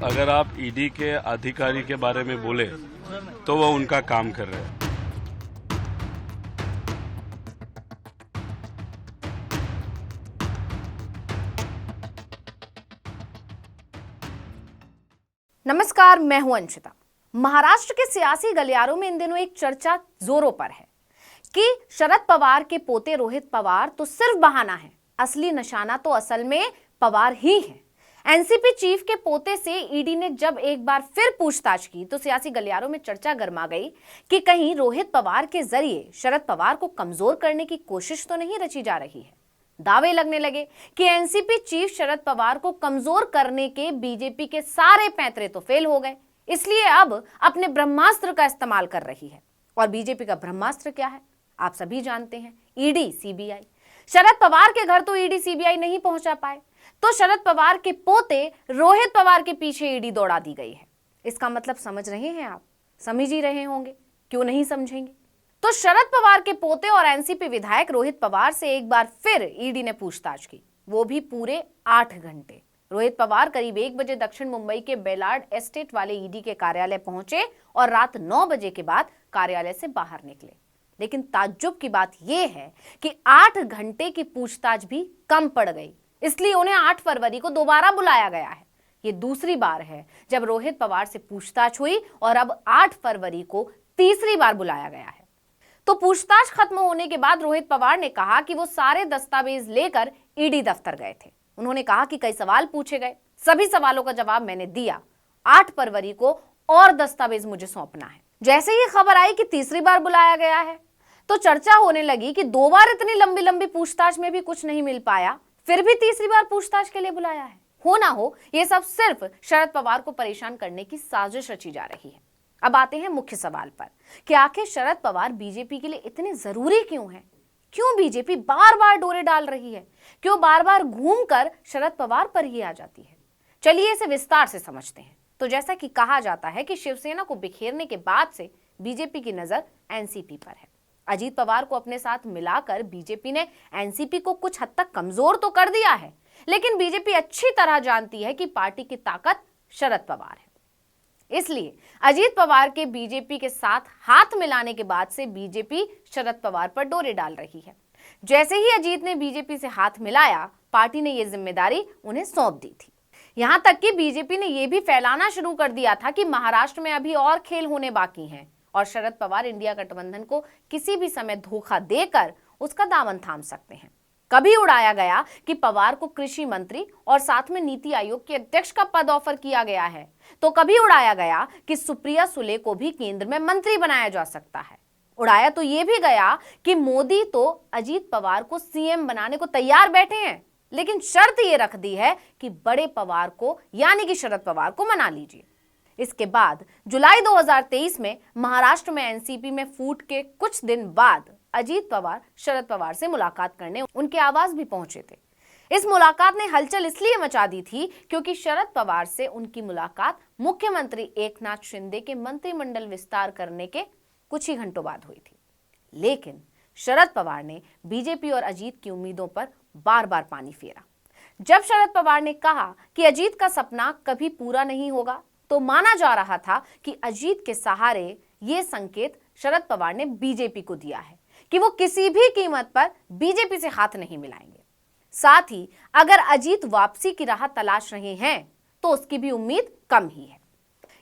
अगर आप ईडी के अधिकारी के बारे में बोले तो वो उनका काम कर रहे हैं। नमस्कार, मैं हूं अंशिता। महाराष्ट्र के सियासी गलियारों में इन दिनों एक चर्चा जोरों पर है कि शरद पवार के पोते रोहित पवार तो सिर्फ बहाना है, असली निशाना तो असल में पवार ही है। एनसीपी चीफ के पोते से ईडी ने जब एक बार फिर पूछताछ की तो सियासी गलियारों में चर्चा गर्मा गई कि कहीं रोहित पवार के जरिए शरद पवार को कमजोर करने की कोशिश तो नहीं रची जा रही है। दावे लगने लगे कि एनसीपी चीफ शरद पवार को कमजोर करने के बीजेपी के सारे पैंतरे तो फेल हो गए, इसलिए अब अपने ब्रह्मास्त्र का इस्तेमाल कर रही है। और बीजेपी का ब्रह्मास्त्र क्या है आप सभी जानते हैं, ईडी सीबीआई। शरद पवार के घर तो ईडी सीबीआई नहीं पहुंचा पाए, तो शरद पवार के पोते रोहित पवार के पीछे ईडी दौड़ा दी गई है। इसका मतलब समझ रहे हैं आप? समझ ही रहे होंगे, क्यों नहीं समझेंगे। तो शरद पवार के पोते और एनसीपी विधायक रोहित पवार से एक बार फिर ईडी ने पूछताछ की, वो भी पूरे 8 घंटे। रोहित पवार करीब 1 बजे दक्षिण मुंबई के बेलार्ड एस्टेट वाले ईडी के कार्यालय पहुंचे और रात 9 बजे के बाद कार्यालय से बाहर निकले। लेकिन ताज्जुब की बात यह है कि 8 घंटे की पूछताछ भी कम पड़ गई, इसलिए उन्हें 8 फरवरी को दोबारा बुलाया गया है। ये दूसरी बार है जब रोहित पवार से पूछताछ हुई और अब 8 फरवरी को तीसरी बार बुलाया गया है। तो पूछताछ खत्म होने के बाद रोहित पवार ने कहा कि वो सारे दस्तावेज लेकर ईडी दफ्तर गए थे। उन्होंने कहा कि कई सवाल पूछे गए, सभी सवालों का जवाब मैंने दिया। 8 फरवरी को और दस्तावेज मुझे सौंपना है। जैसे ही खबर आई कि तीसरी बार बुलाया गया है तो चर्चा होने लगी कि 2 बार इतनी लंबी लंबी पूछताछ में भी कुछ नहीं मिल पाया, फिर भी तीसरी बार पूछताछ के लिए बुलाया है। हो ना हो, ये सब सिर्फ शरद पवार को परेशान करने की साजिश रची जा रही है। अब आते हैं मुख्य सवाल पर कि आखिर शरद पवार बीजेपी के लिए इतने जरूरी क्यों हैं? क्यों बीजेपी बार बार डोरे डाल रही है? क्यों बार बार घूमकर शरद पवार पर ही आ जाती है? चलिए इसे विस्तार से समझते हैं। तो जैसा कि कहा जाता है कि शिवसेना को बिखेरने के बाद से बीजेपी की नजर एनसीपी पर है। अजीत पवार को अपने साथ मिलाकर बीजेपी ने एनसीपी को कुछ हद तक कमजोर तो कर दिया है, लेकिन बीजेपी अच्छी तरह जानती है कि पार्टी की ताकत शरद पवार है। इसलिए अजीत पवार के बीजेपी के साथ हाथ मिलाने के बाद से बीजेपी शरद पवार पर डोरे डाल रही है। जैसे ही अजीत ने बीजेपी से हाथ मिलाया, पार्टी ने यह जिम्मेदारी उन्हें सौंप दी थी। यहां तक कि बीजेपी ने यह भी फैलाना शुरू कर दिया था कि महाराष्ट्र में अभी और खेल होने बाकी हैं और शरद पवार इंडिया गठबंधन को किसी भी समय धोखा देकर उसका दामन थाम सकते हैं। कभी उड़ाया गया कि पवार को कृषि मंत्री और साथ में नीति आयोग के अध्यक्ष का पद ऑफर किया गया है, तो कभी उड़ाया गया कि सुप्रिया सुले को भी केंद्र में मंत्री बनाया जा सकता है। उड़ाया तो यह भी गया कि मोदी तो अजीत पवार को सीएम बनाने को तैयार बैठे हैं, लेकिन शर्त यह रख दी है कि बड़े पवार को यानी कि शरद पवार को मना लीजिए। इसके बाद जुलाई 2023 में महाराष्ट्र में एनसीपी में फूट के कुछ दिन बाद अजीत पवार शरद पवार से मुलाकात करने उनके आवास भी पहुंचे थे। इस मुलाकात ने हलचल इसलिए मचा दी थी क्योंकि शरद पवार से उनकी मुलाकात मुख्यमंत्री एकनाथ शिंदे के मंत्रिमंडल विस्तार करने के कुछ ही घंटों बाद हुई थी। लेकिन शरद पवार ने बीजेपी और अजीत की उम्मीदों पर बार बार पानी फेरा। जब शरद पवार ने कहा कि अजीत का सपना कभी पूरा नहीं होगा, तो माना जा रहा था कि अजीत के सहारे ये संकेत शरद पवार ने बीजेपी को दिया है कि वो किसी भी कीमत पर बीजेपी से हाथ नहीं मिलाएंगे। साथ ही अगर अजीत वापसी की राह तलाश रहे हैं तो उसकी भी उम्मीद कम ही है।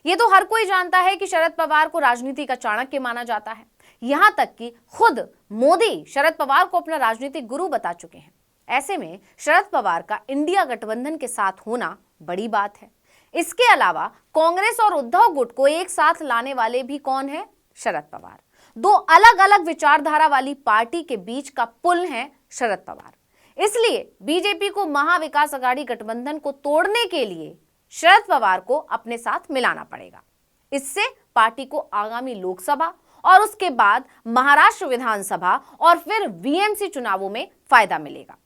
ये तो हर कोई जानता है कि शरद पवार को राजनीति का चाणक्य माना जाता है। यहां तक कि खुद मोदी शरद पवार को अपना राजनीतिक गुरु बता चुके हैं। ऐसे में शरद पवार का इंडिया गठबंधन के साथ होना बड़ी बात है। इसके अलावा कांग्रेस और उद्धव गुट को एक साथ लाने वाले भी कौन है? शरद पवार। 2 अलग अलग विचारधारा वाली पार्टी के बीच का पुल है शरद पवार। इसलिए बीजेपी को महाविकास अघाड़ी गठबंधन को तोड़ने के लिए शरद पवार को अपने साथ मिलाना पड़ेगा। इससे पार्टी को आगामी लोकसभा और उसके बाद महाराष्ट्र विधानसभा और फिर वीएमसी चुनावों में फायदा मिलेगा।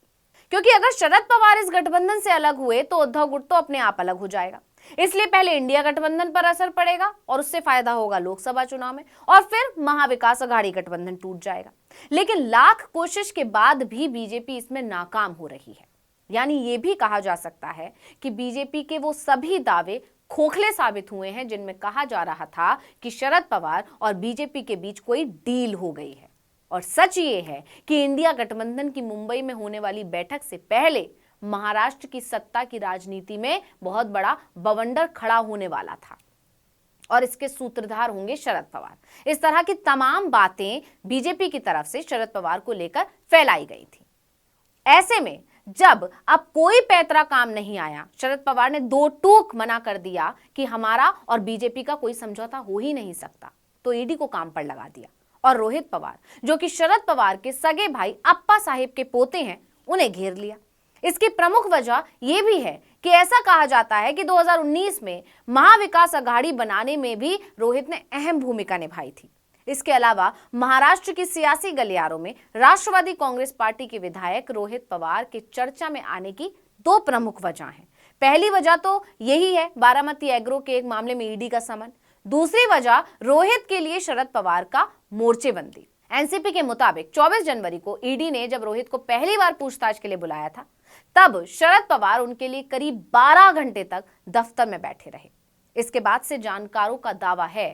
क्योंकि अगर शरद पवार इस गठबंधन से अलग हुए तो उद्धव गुट तो अपने आप अलग हो जाएगा। इसलिए पहले इंडिया गठबंधन पर असर पड़ेगा और उससे फायदा होगा लोकसभा चुनाव में, और फिर महाविकास अघाड़ी गठबंधन टूट जाएगा। लेकिन लाख कोशिश के बाद भी बीजेपी इसमें नाकाम हो रही है। यानी ये भी कहा जा सकता है कि बीजेपी के वो सभी दावे खोखले साबित हुए हैं, जिनमें कहा जा रहा था कि शरद पवार और बीजेपी के बीच कोई डील हो गई है। और सच ये है कि इंडिया गठबंधन की मुंबई में होने वाली बैठक से पहले महाराष्ट्र की सत्ता की राजनीति में बहुत बड़ा बवंडर खड़ा होने वाला था और इसके सूत्रधार होंगे शरद पवार। इस तरह की तमाम बातें बीजेपी की तरफ से शरद पवार को लेकर फैलाई गई थी। ऐसे में जब अब कोई पैतरा काम नहीं आया, शरद पवार ने दो टूक मना कर दिया कि हमारा और बीजेपी का कोई समझौता हो ही नहीं सकता, तो ईडी को काम पर लगा दिया और रोहित पवार, जो कि शरद पवार के सगे भाई अप्पा साहेब के पोते हैं, उन्हें घेर लिया। इसकी प्रमुख वजह यह भी है कि ऐसा कहा जाता है कि 2019 में महाविकास अघाड़ी बनाने में भी रोहित ने अहम भूमिका निभाई थी। इसके अलावा महाराष्ट्र की सियासी गलियारों में राष्ट्रवादी कांग्रेस पार्टी के विधायक रोहित पवार के चर्चा में आने की दो प्रमुख वजह हैं। पहली वजह तो यही है बारामती एग्रो के एक मामले में ईडी का समन। दूसरी वजह रोहित के लिए शरद पवार का मोर्चेबंदी। एनसीपी के मुताबिक 24 जनवरी को ईडी ने जब रोहित को पहली बार पूछताछ के लिए बुलाया था, तब शरद पवार उनके लिए करीब 12 घंटे तक दफ्तर में बैठे रहे। इसके बाद से जानकारों का दावा है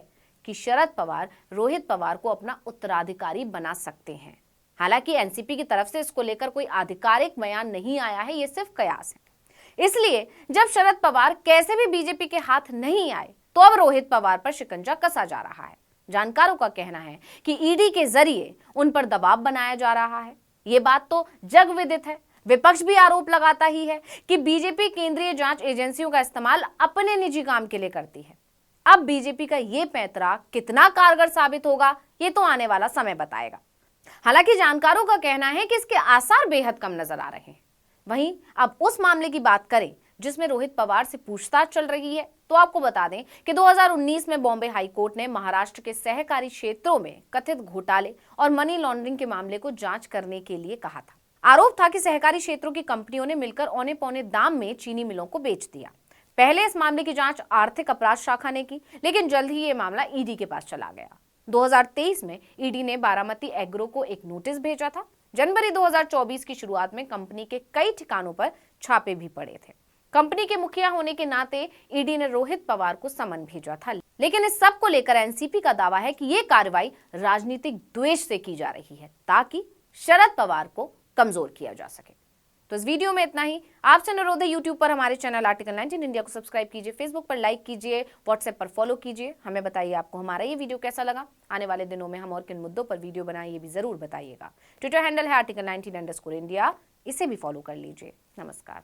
कि शरद पवार रोहित पवार को अपना उत्तराधिकारी बना सकते हैं। हालांकि एनसीपी की तरफ से इसको लेकर कोई आधिकारिक बयान नहीं आया है, ये सिर्फ कयास है। इसलिए जब शरद पवार कैसे भी बीजेपी के हाथ नहीं आए, तो अब रोहित पवार पर शिकंजा कसा जा रहा है। जानकारों का कहना है कि ईडी के जरिए उन पर दबाव बनाया जा रहा है। ये बात तो जग विदित है। विपक्ष भी आरोप लगाता ही है कि बीजेपी केंद्रीय जांच एजेंसियों का इस्तेमाल अपने निजी काम के लिए करती है। अब बीजेपी का ये पैंतरा कितना कारगर साबित होगा, ये तो आने वाला समय बताएगा। हालांकि जानकारों का कहना है कि इसके आसार बेहद कम नजर आ रहे हैं। वहीं अब उस मामले की बात करें जिसमें रोहित पवार से पूछताछ चल रही है, तो आपको बता दें कि 2019 में बॉम्बे हाईकोर्ट ने महाराष्ट्र के सहकारी क्षेत्रों में कथित घोटाले और मनी लॉन्ड्रिंग के मामले को जांच करने के लिए कहा था। आरोप था कि सहकारी क्षेत्रों की कंपनियों ने मिलकर औने पौने दाम में चीनी मिलों को बेच दिया। पहले इस मामले की जांच आर्थिक अपराध शाखा ने की, लेकिन जल्द ही ये मामला ईडी के पास चला गया। 2023 में ईडी ने बारामती एग्रो को एक नोटिस भेजा था। जनवरी 2024 की शुरुआत में कंपनी के कई ठिकानों पर छापे भी पड़े थे। कंपनी के मुखिया होने के नाते ईडी ने रोहित पवार को समन भेजा था, लेकिन इस सब को लेकर एनसीपी का दावा है कि ये कार्रवाई राजनीतिक द्वेष से की जा रही है, ताकि शरद पवार को कमजोर किया जा सके। तो इस वीडियो में इतना ही। आपसे अनुरोध है, यूट्यूब पर हमारे चैनल आर्टिकल 19 इंडिया को सब्सक्राइब कीजिए, फेसबुक पर लाइक कीजिए, व्हाट्सएप पर फॉलो कीजिए। हमें बताइए आपको हमारा ये वीडियो कैसा लगा। आने वाले दिनों में हम और किन मुद्दों पर वीडियो बनाएं, ये भी जरूर बताइएगा। ट्विटर हैंडल है article19_India, इसे भी फॉलो कर लीजिए। नमस्कार।